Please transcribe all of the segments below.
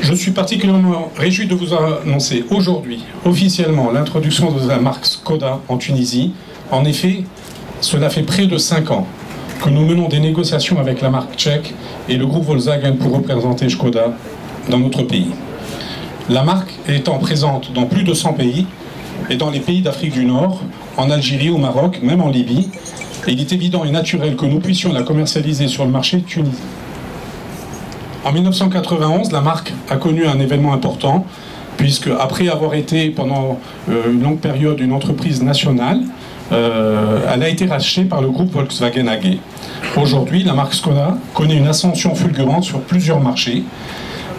Je suis particulièrement réjoui de vous annoncer aujourd'hui officiellement l'introduction de la marque Skoda en Tunisie. En effet, cela fait près de 5 ans que nous menons des négociations avec la marque tchèque et le groupe Volkswagen pour représenter Skoda dans notre pays. La marque étant présente dans plus de 100 pays et dans les pays d'Afrique du Nord, en Algérie, au Maroc, même en Libye, il est évident et naturel que nous puissions la commercialiser sur le marché tunisien. En 1991, la marque a connu un événement important, puisque après avoir été pendant une longue période une entreprise nationale, elle a été rachetée par le groupe Volkswagen AG. Aujourd'hui, la marque Skoda connaît une ascension fulgurante sur plusieurs marchés.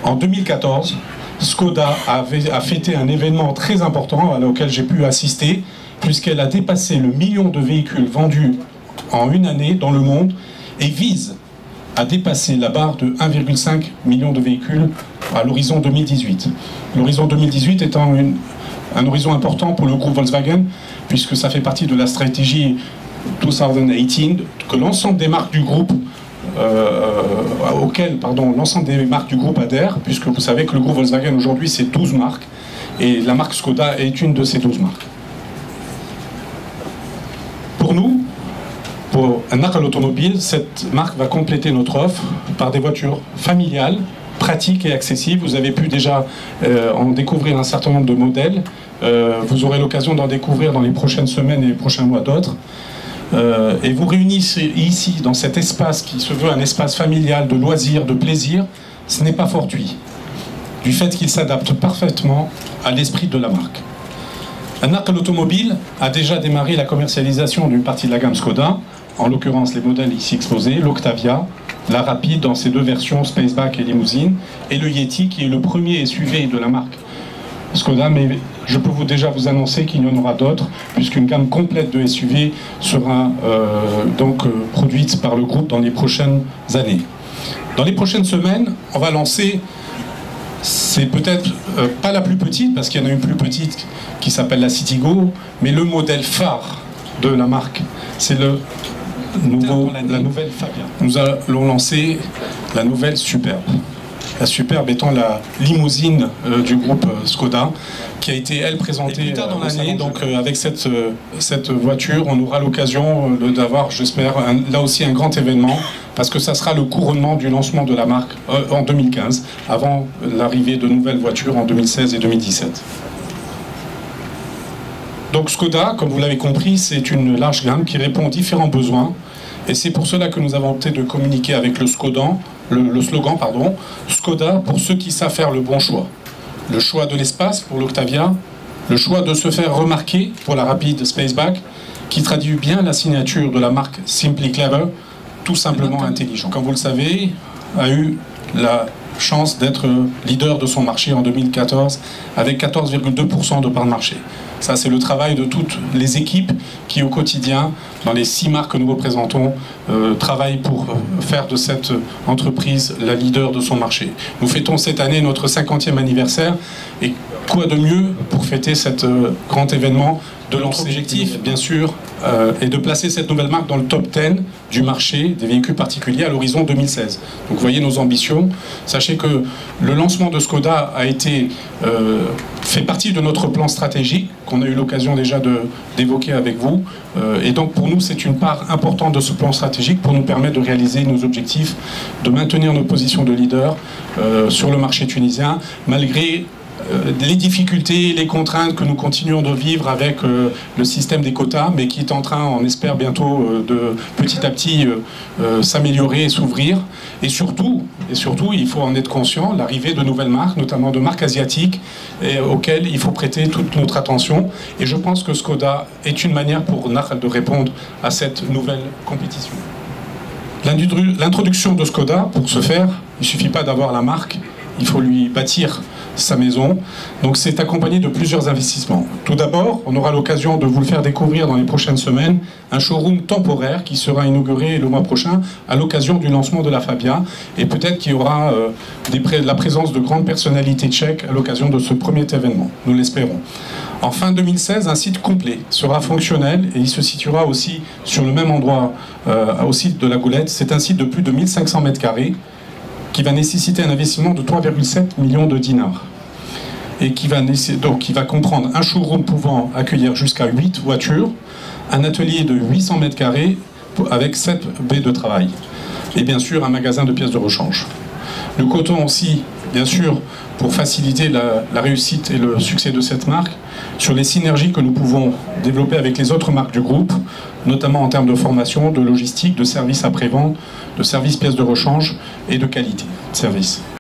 En 2014, Skoda a fêté un événement très important auquel j'ai pu assister, puisqu'elle a dépassé le million de véhicules vendus en une année dans le monde et vise à dépasser la barre de 1,5 million de véhicules à l'horizon 2018. L'horizon 2018 étant un horizon important pour le groupe Volkswagen, puisque ça fait partie de la stratégie 2018, que l'ensemble des marques du groupe l'ensemble des marques du groupe adhèrent, puisque vous savez que le groupe Volkswagen aujourd'hui c'est 12 marques, et la marque Skoda est une de ces 12 marques. Pour nous, pour un Naql automobile, cette marque va compléter notre offre par des voitures familiales, pratiques et accessibles. Vous avez pu déjà en découvrir un certain nombre de modèles. Vous aurez l'occasion d'en découvrir dans les prochaines semaines et les prochains mois d'autres. Et vous réunissez ici, dans cet espace qui se veut un espace familial, de loisirs, de plaisir, ce n'est pas fortuit, du fait qu'il s'adapte parfaitement à l'esprit de la marque. Un Naql automobile a déjà démarré la commercialisation d'une partie de la gamme Skoda, en l'occurrence les modèles ici exposés, l'Octavia, la Rapide dans ses deux versions, Spaceback et Limousine, et le Yeti qui est le premier SUV de la marque Skoda, mais je peux déjà vous annoncer qu'il y en aura d'autres, puisqu'une gamme complète de SUV sera produite par le groupe dans les prochaines années. Dans les prochaines semaines, on va lancer, c'est peut-être pas la plus petite, parce qu'il y en a une plus petite qui s'appelle la Citigo, mais le modèle phare de la marque, c'est la nouvelle Fabia. Nous allons lancer la nouvelle Superbe. La Superbe étant la limousine du groupe Skoda, qui a été, elle, présentée plus tard dans l'année. Donc avec cette voiture, on aura l'occasion d'avoir, j'espère, là aussi un grand événement, parce que ça sera le couronnement du lancement de la marque en 2015, avant l'arrivée de nouvelles voitures en 2016 et 2017. Donc Skoda, comme vous l'avez compris, c'est une large gamme qui répond aux différents besoins. Et c'est pour cela que nous avons opté de communiquer avec le slogan, Skoda pour ceux qui savent faire le bon choix. Le choix de l'espace pour l'Octavia, le choix de se faire remarquer pour la Rapide Spaceback, qui traduit bien la signature de la marque Simply Clever, tout simplement intelligent. Comme vous le savez, a eu la chance d'être leader de son marché en 2014 avec 14,2% de part de marché. Ça, c'est le travail de toutes les équipes qui, au quotidien, dans les 6 marques que nous représentons, travaillent pour faire de cette entreprise la leader de son marché. Nous fêtons cette année notre 50e anniversaire, et quoi de mieux pour fêter cet grand événement de notre objectif, bien sûr, est de placer cette nouvelle marque dans le top 10 du marché des véhicules particuliers à l'horizon 2016. Donc vous voyez nos ambitions. Sachez que le lancement de Skoda a été fait partie de notre plan stratégique qu'on a eu l'occasion déjà d'évoquer avec vous. Et donc pour nous, c'est une part importante de ce plan stratégique pour nous permettre de réaliser nos objectifs, de maintenir nos positions de leader sur le marché tunisien, malgré les difficultés, les contraintes que nous continuons de vivre avec le système des quotas, mais qui est en train, on espère bientôt, de petit à petit s'améliorer et s'ouvrir. Et surtout, il faut en être conscient, l'arrivée de nouvelles marques, notamment de marques asiatiques, auxquelles il faut prêter toute notre attention. Et je pense que Skoda est une manière pour Naql de répondre à cette nouvelle compétition. L'introduction de Skoda, pour ce faire, il ne suffit pas d'avoir la marque, il faut lui bâtir sa maison. Donc c'est accompagné de plusieurs investissements. Tout d'abord, on aura l'occasion de vous le faire découvrir dans les prochaines semaines, un showroom temporaire qui sera inauguré le mois prochain à l'occasion du lancement de la Fabia. Et peut-être qu'il y aura la présence de grandes personnalités tchèques à l'occasion de ce premier événement. Nous l'espérons. En fin 2016, un site complet sera fonctionnel et il se situera aussi sur le même endroit, au site de la Goulette. C'est un site de plus de 1500 m². qui va nécessiter un investissement de 3,7 millions de dinars. Et qui va comprendre un showroom pouvant accueillir jusqu'à 8 voitures, un atelier de 800 mètres carrés avec 7 baies de travail, et bien sûr un magasin de pièces de rechange. Nous comptons aussi, bien sûr, pour faciliter la réussite et le succès de cette marque, sur les synergies que nous pouvons développer avec les autres marques du groupe, notamment en termes de formation, de logistique, de services après-vente, de services pièces de rechange et de qualité de service.